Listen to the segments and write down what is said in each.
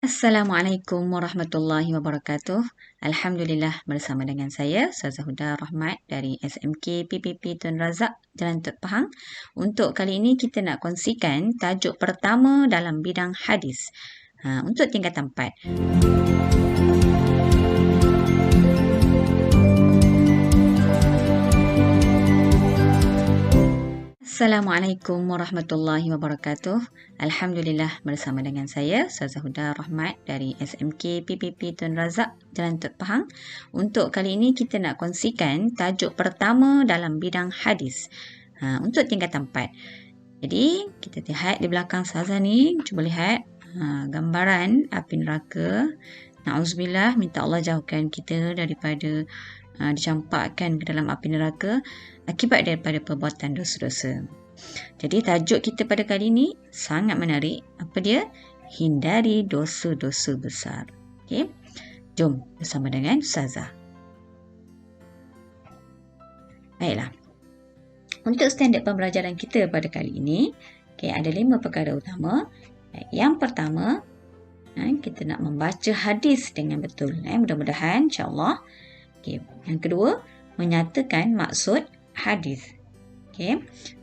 Assalamualaikum warahmatullahi wabarakatuh. Alhamdulillah bersama dengan saya Ustazah Huda Rahmat dari SMK PPP Tun Razak Jalan Tut Pahang. Untuk kali ini kita nak kongsikan tajuk pertama dalam bidang hadis. Untuk tingkatan 4. Assalamualaikum warahmatullahi wabarakatuh. Alhamdulillah bersama dengan saya Ustazah Huda Rahmat dari SMK PPP Tun Razak Jalan Tut Pahang. Untuk kali ini kita nak kongsikan tajuk pertama dalam bidang hadis. Untuk tingkatan 4. Jadi kita lihat di belakang Ustazah ni, cuba lihat gambaran api neraka. Na'udzubillah, minta Allah jauhkan kita daripada dicampakkan ke dalam api neraka akibat daripada perbuatan dosa-dosa. Jadi tajuk kita pada kali ini sangat menarik. Apa dia? Hindari dosa-dosa besar. Okey. Jom bersama dengan Ustazah. Baiklah. Untuk standard pembelajaran kita pada kali ini, ada 5 perkara utama. Yang pertama, kita nak membaca hadis dengan betul. Mudah-mudahan insya-Allah. Yang kedua, menyatakan maksud hadis.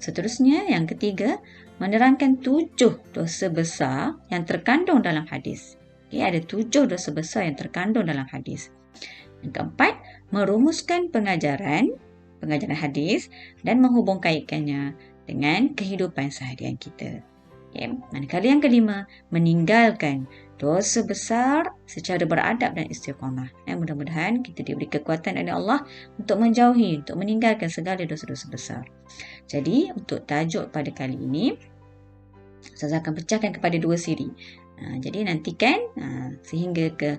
Seterusnya, yang ketiga, menerangkan 7 dosa besar yang terkandung dalam hadis. Ada 7 dosa besar yang terkandung dalam hadis. Yang keempat, merumuskan pengajaran hadis dan menghubungkaitkannya dengan kehidupan seharian kita. Manakala yang kelima, meninggalkan dosa besar secara beradab dan istiqamah. Mudah-mudahan kita diberi kekuatan oleh Allah untuk menjauhi, untuk meninggalkan segala dosa-dosa besar. Jadi, untuk tajuk pada kali ini, saya akan pecahkan kepada 2 siri. Jadi, nantikan sehingga ke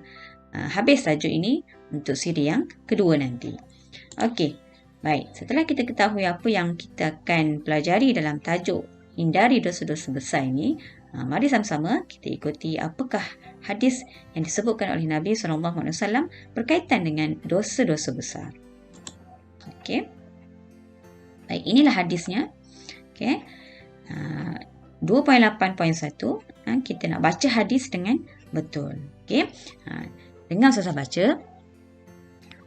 habis tajuk ini untuk siri yang kedua nanti. Okey, baik. Setelah kita ketahui apa yang kita akan pelajari dalam tajuk hindari dosa-dosa besar ini, mari sama-sama kita ikuti apakah hadis yang disebutkan oleh Nabi SAW berkaitan dengan dosa-dosa besar. Okey. Baik, inilah hadisnya. Okey. 2.8.1, kita nak baca hadis dengan betul. Okey. Dengar saya baca.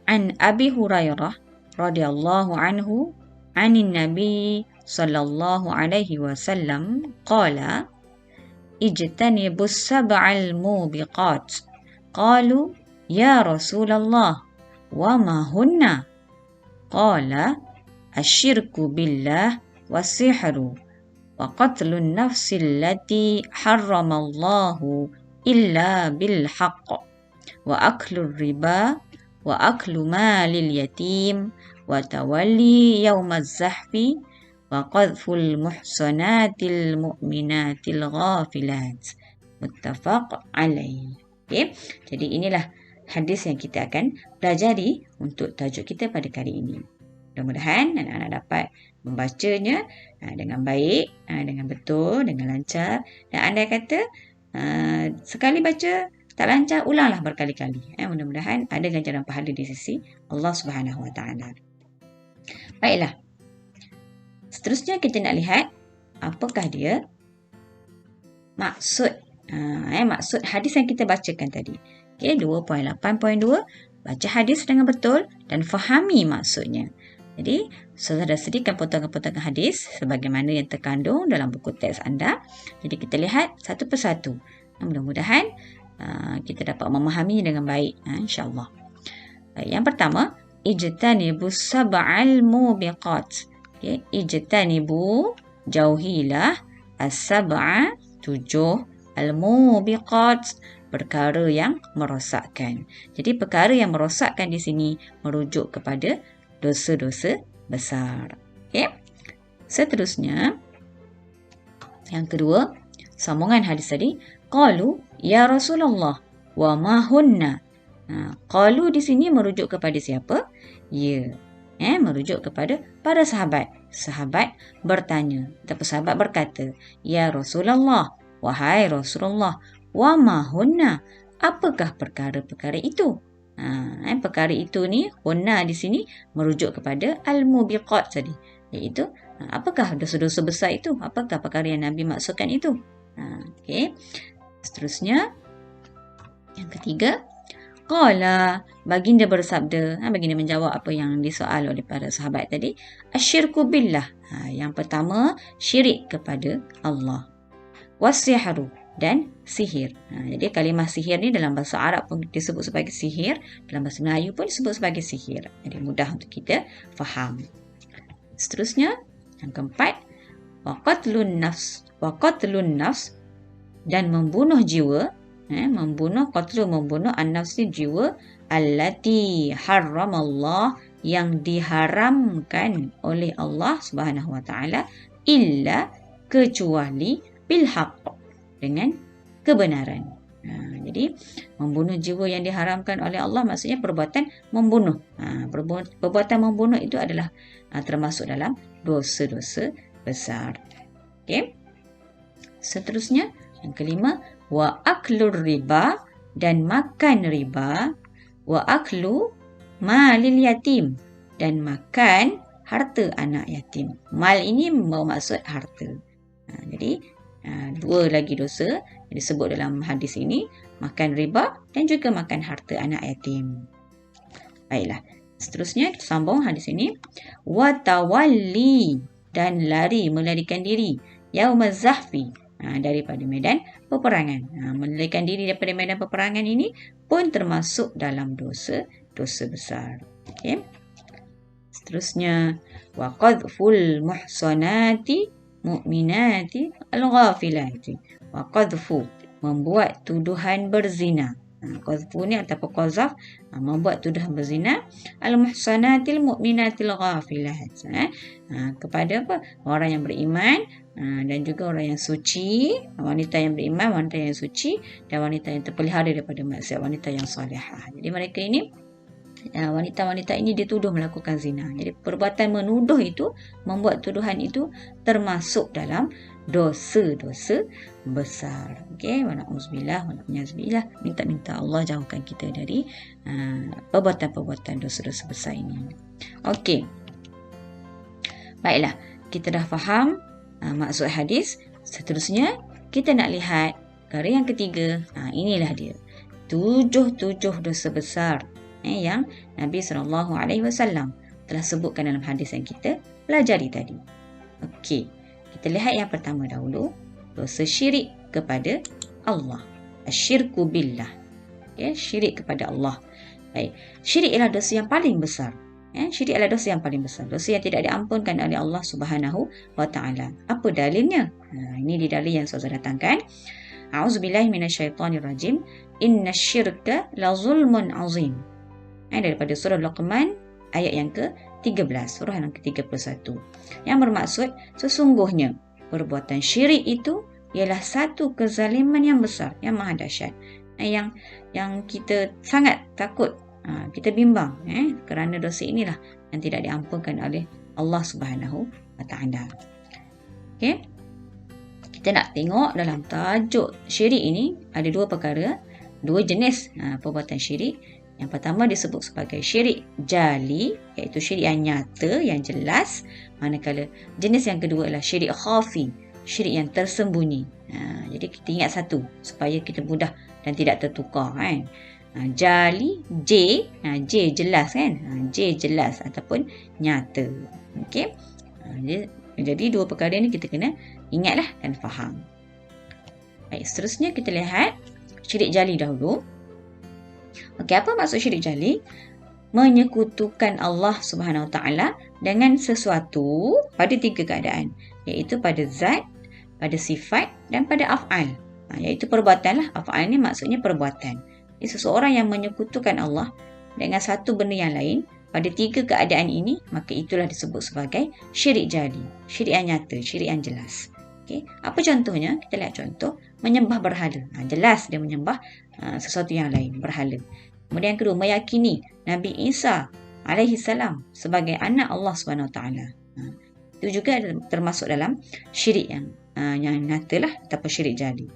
An Abi Hurairah radhiyallahu anhu anin Nabi sallallahu alaihi wasallam qala ijtanibus sab'al mubiqat. Qalu ya Rasulullah wa ma hunna? Qala asyirku billah wasihru wa qatlun nafsi allati harramallahu illa bil haqq wa aklur riba wa aklu malil yatim wa tawalli yawmaz zahfi wa qadhful muhsanatil mu'minatil ghafilat. Muttafaq alaih. Okey. Jadi inilah hadis yang kita akan pelajari untuk tajuk kita pada kali ini. Mudah-mudahan anak-anak dapat membacanya dengan baik, dengan betul, dengan lancar. Dan andai kata sekali baca tak lancar, ulanglah berkali-kali. Mudah-mudahan ada ganjaran pahala di sisi Allah Subhanahu Wa Taala. Baiklah. Seterusnya kita nak lihat apakah dia maksud maksud hadis yang kita bacakan tadi. 2.8.2, baca hadis dengan betul dan fahami maksudnya. Jadi, saya dah sediakan potongan-potongan hadis sebagaimana yang terkandung dalam buku teks anda. Jadi, kita lihat satu persatu. Mudah-mudahan kita dapat memahami dengan baik, insya-Allah. Yang pertama, ijtanibus sab'al mubiqat. Ijtanibu, jauhilah, as-sab'a, 7, al-mubiqat, perkara yang merosakkan. Jadi perkara yang merosakkan di sini merujuk kepada dosa-dosa besar. Seterusnya, yang kedua, sambungan hadis tadi, qalu ya Rasulullah wa ma hunna. Qalu di sini merujuk kepada siapa? Ya. Merujuk kepada para sahabat. Sahabat bertanya, ataupun sahabat berkata, ya Rasulullah, wahai Rasulullah, wa ma hunna, apakah perkara-perkara itu? Perkara itu ni, hunna di sini merujuk kepada al-mubiqat tadi, iaitu apakah dosa-dosa besar itu? Apakah perkara yang Nabi maksudkan itu? Okey. Seterusnya, Yang ketiga, qala, baginda bersabda, baginda menjawab apa yang disoal oleh para sahabat tadi, asyirku billah. Yang pertama, syirik kepada Allah. Wasihru, dan sihir. Jadi kalimah sihir ni dalam bahasa Arab pun disebut sebagai sihir, dalam bahasa Melayu pun disebut sebagai sihir. Jadi mudah untuk kita faham. Seterusnya, yang keempat, waqatlun nafs, dan membunuh jiwa, membunuh an-nafs ni jiwa, allati harramallah, yang diharamkan oleh Allah Subhanahu wa taala, illa, kecuali bil haqq, dengan kebenaran. Jadi membunuh jiwa yang diharamkan oleh Allah maksudnya perbuatan membunuh. Perbuatan membunuh itu adalah termasuk dalam dosa-dosa besar. Okey. Seterusnya, yang kelima, wa aklur riba, dan makan riba, wa aklu malil yatim, dan makan harta anak yatim. Mal ini bermaksud harta. Jadi dua lagi dosa yang disebut dalam hadis ini, makan riba dan juga makan harta anak yatim. Baiklah. Seterusnya kita sambung hadis ini. Wa tawalli, dan lari, melarikan diri, yaumaz zahfi, daripada medan peperangan. Melarikan diri daripada medan peperangan ini pun termasuk dalam dosa besar. Okey. Seterusnya, wa qadhful muhsanati mu'minati al-ghafilati, wa qadhfu, membuat tuduhan berzina. Qadhfu ni ataupun qazaf, membuat tuduhan berzina, al-muhsanatil mu'minatil ghafilat, kepada apa? Orang yang beriman, dan juga orang yang suci, wanita yang beriman, wanita yang suci, dan wanita yang terpelihara daripada maksiat, wanita yang salihah. Jadi mereka ini, wanita-wanita ini dituduh melakukan zina. Jadi perbuatan menuduh itu, membuat tuduhan itu termasuk dalam dosa-dosa besar. Okey, wa na'udzubillah wa na'udzubillah. Minta Allah jauhkan kita dari perbuatan-perbuatan dosa-dosa besar ini. Okey. Baiklah, kita dah faham maksud hadis. Seterusnya kita nak lihat perkara yang ketiga. Inilah dia. 7 dosa besar yang Nabi SAW telah sebutkan dalam hadis yang kita pelajari tadi. Okey, kita lihat yang pertama dahulu, dosa syirik kepada Allah. Asyirku billah. Okay, syirik kepada Allah. Baik, syirik ialah dosa yang paling besar. Syirik adalah dosa yang paling besar, dosa yang tidak diampunkan oleh Allah Subhanahu wa taala. Apa dalilnya? Ini di dalil yang saya datangkan. A'udzubillahi minasyaitonirrajim. Innasyirka la zulmun azim. Daripada surah Luqman ayat yang ke-13, surah yang ke-31, yang bermaksud sesungguhnya perbuatan syirik itu ialah satu kezaliman yang besar, yang maha dahsyat, yang kita sangat takut, kita bimbang kerana dosa inilah yang tidak diampunkan oleh Allah Subhanahu wa taala. Okey, kita nak tengok dalam tajuk syirik ini ada dua perkara, dua jenis perbuatan syirik. Yang pertama disebut sebagai syirik jali, iaitu syirik yang nyata, yang jelas. Manakala jenis yang kedua adalah syirik khafi, syirik yang tersembunyi. Jadi kita ingat satu supaya kita mudah dan tidak tertukar kan. Jali, J, J jelas kan. J jelas ataupun nyata. Okey. Jadi dua perkara ini kita kena ingatlah dan faham. Baik, seterusnya kita lihat syirik jali dahulu. Okey, apa maksud syirik jali? Menyekutukan Allah Subhanahu Wa Taala dengan sesuatu pada tiga keadaan, iaitu pada zat, pada sifat dan pada af'al. Iaitu perbuatan lah. Af'al ni maksudnya perbuatan. Jadi seseorang yang menyekutukan Allah dengan satu benda yang lain pada tiga keadaan ini, maka itulah disebut sebagai syirik jali, syirik yang nyata, syirik yang jelas. Okay. Apa contohnya? Kita lihat contoh. Menyembah berhala. Jelas dia menyembah sesuatu yang lain, berhala. Kemudian yang kedua, meyakini Nabi Isa alaihissalam sebagai anak Allah SWT. Itu juga termasuk dalam syirik yang nyata lah, ataupun syirik jali.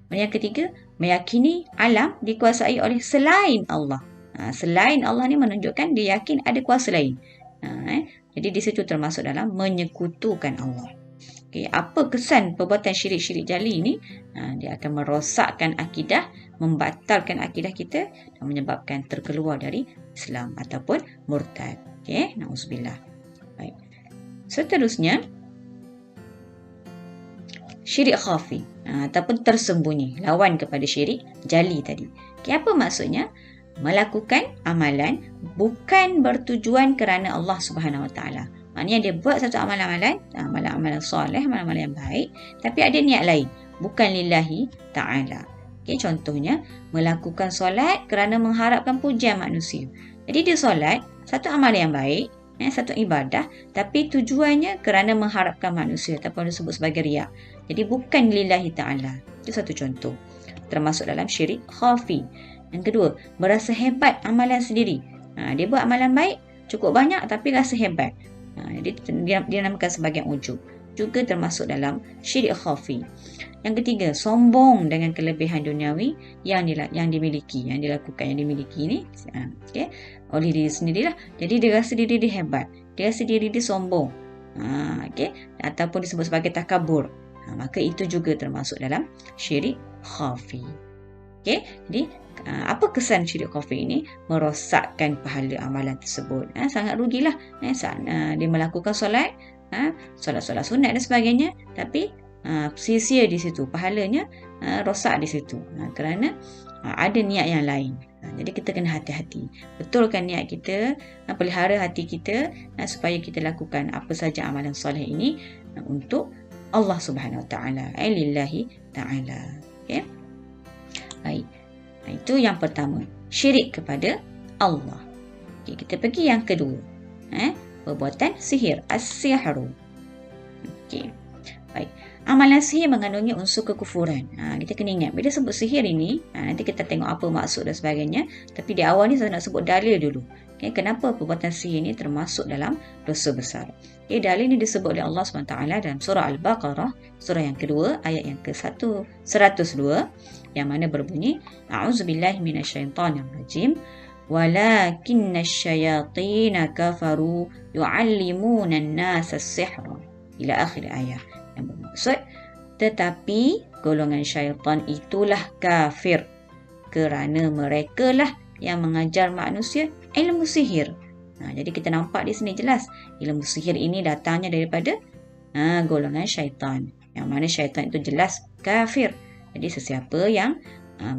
Kemudian yang ketiga, meyakini alam dikuasai oleh selain Allah. Selain Allah ni menunjukkan dia yakin ada kuasa lain. Jadi di situ termasuk dalam menyekutukan Allah. Okay, apa kesan perbuatan syirik-syirik jali ini? Dia akan merosakkan akidah, membatalkan akidah kita dan menyebabkan terkeluar dari Islam ataupun murtad. Okey, na'udzubillah. Baik. Seterusnya, syirik khafi ataupun tersembunyi, lawan kepada syirik jali tadi. Okey, apa maksudnya? Melakukan amalan bukan bertujuan kerana Allah Subhanahu Wa Taala. Maknanya dia buat satu amalan-amalan, amalan-amalan soleh, amalan-amalan yang baik, tapi ada niat lain, bukan lillahi ta'ala. Okay, contohnya, melakukan solat kerana mengharapkan pujian manusia. Jadi dia solat, satu amalan yang baik, satu ibadah, tapi tujuannya kerana mengharapkan manusia, ataupun disebut sebagai riya. Jadi bukan lillahi ta'ala. Itu satu contoh. Termasuk dalam syirik khafi. Yang kedua, berasa hebat amalan sendiri. Dia buat amalan baik, cukup banyak tapi rasa hebat. Dia namakan sebagai ujub. Juga termasuk dalam syirik khafi. Yang ketiga, sombong dengan kelebihan duniawi yang dimiliki, yang dilakukan, yang dimiliki ni, okay, oleh diri sendirilah. Jadi dia rasa diri dia hebat, dia rasa diri dia sombong, okay, ataupun disebut sebagai takabur. Maka itu juga termasuk dalam syirik khafi. Okay, jadi apa kesan syirik khafi ini? Merosakkan pahala amalan tersebut. Sangat rugilah. Dia melakukan solat, solat sunat dan sebagainya, tapi sia-sia di situ, pahalanya rosak di situ, kerana ada niat yang lain. Jadi kita kena hati-hati, betulkan niat kita, pelihara hati kita, supaya kita lakukan apa saja amalan soleh ini untuk Allah Subhanahu Wa Taala, lillahi ta'ala. Okay? Baik, itu yang pertama, syirik kepada Allah. Okay, kita pergi yang kedua, perbuatan sihir, as-sihru. Okay. Baik. Amalan sihir mengandungi unsur kekufuran. Kita kena ingat, bila sebut sihir ini, nanti kita tengok apa maksud dan sebagainya. Tapi di awal ni saya nak sebut dalil dulu. Okay, kenapa perbuatan sihir ini termasuk dalam dosa besar? Okay, dalil ini disebut oleh Allah SWT dalam surah Al-Baqarah, surah yang kedua, ayat yang ke-102, yang mana berbunyi, A'udzubillahi minasyaitanirrajim, walakinna syayatina kafaru yu'allimuna an-nasa as-sihra, ila akhir ayat. Yang bermaksud, tetapi golongan syaitan itulah kafir kerana mereka lah yang mengajar manusia ilmu sihir. Jadi kita nampak di sini jelas ilmu sihir ini datangnya daripada golongan syaitan, yang mana syaitan itu jelas kafir. Jadi sesiapa yang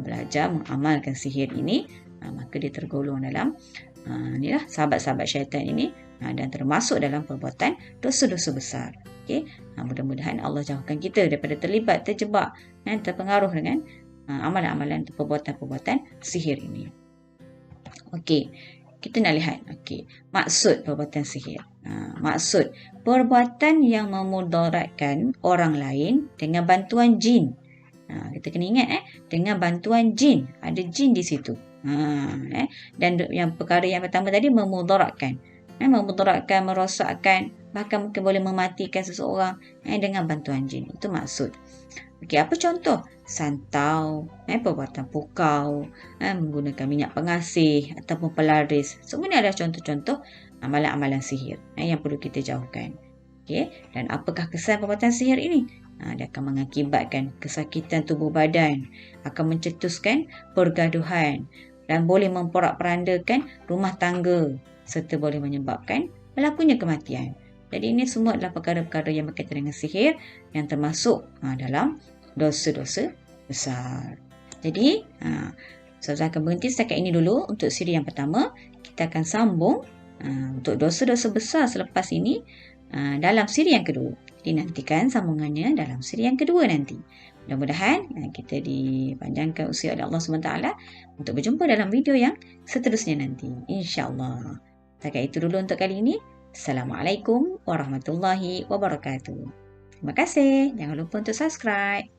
belajar mengamalkan sihir ini, maka dia tergolong dalam inilah sahabat-sahabat syaitan ini, dan termasuk dalam perbuatan dosa-dosa besar. Okay? Mudah-mudahan Allah jauhkan kita daripada terlibat, terjebak, terpengaruh dengan amalan-amalan atau perbuatan-perbuatan sihir ini. Okey, kita nak lihat maksud perbuatan sihir. Maksud perbuatan yang memudaratkan orang lain dengan bantuan jin. Kita kena ingat dengan bantuan jin, ada jin di situ. Dan yang perkara yang pertama tadi memudaratkan. Memudaratkan, merosakkan, bahkan mungkin boleh mematikan seseorang dengan bantuan jin. Itu maksud. Okey, apa contoh? Santau, perbuatan pukau, menggunakan minyak pengasih ataupun pelaris. Semua ini adalah contoh-contoh amalan-amalan sihir yang perlu kita jauhkan. Okey, dan apakah kesan perbuatan sihir ini? Dia akan mengakibatkan kesakitan tubuh badan, akan mencetuskan pergaduhan dan boleh memporak-perandakan rumah tangga serta boleh menyebabkan berlakunya kematian. Jadi ini semua adalah perkara-perkara yang berkaitan dengan sihir yang termasuk dalam dosa-dosa besar. Jadi, saya akan berhenti setakat ini dulu untuk siri yang pertama. Kita akan sambung untuk dosa-dosa besar selepas ini dalam siri yang kedua. Jadi nantikan sambungannya dalam siri yang kedua nanti. Mudah-mudahan kita dipanjangkan usia oleh Allah SWT untuk berjumpa dalam video yang seterusnya nanti, insya-Allah. Setakat itu dulu untuk kali ini. Assalamualaikum warahmatullahi wabarakatuh. Terima kasih. Jangan lupa untuk subscribe.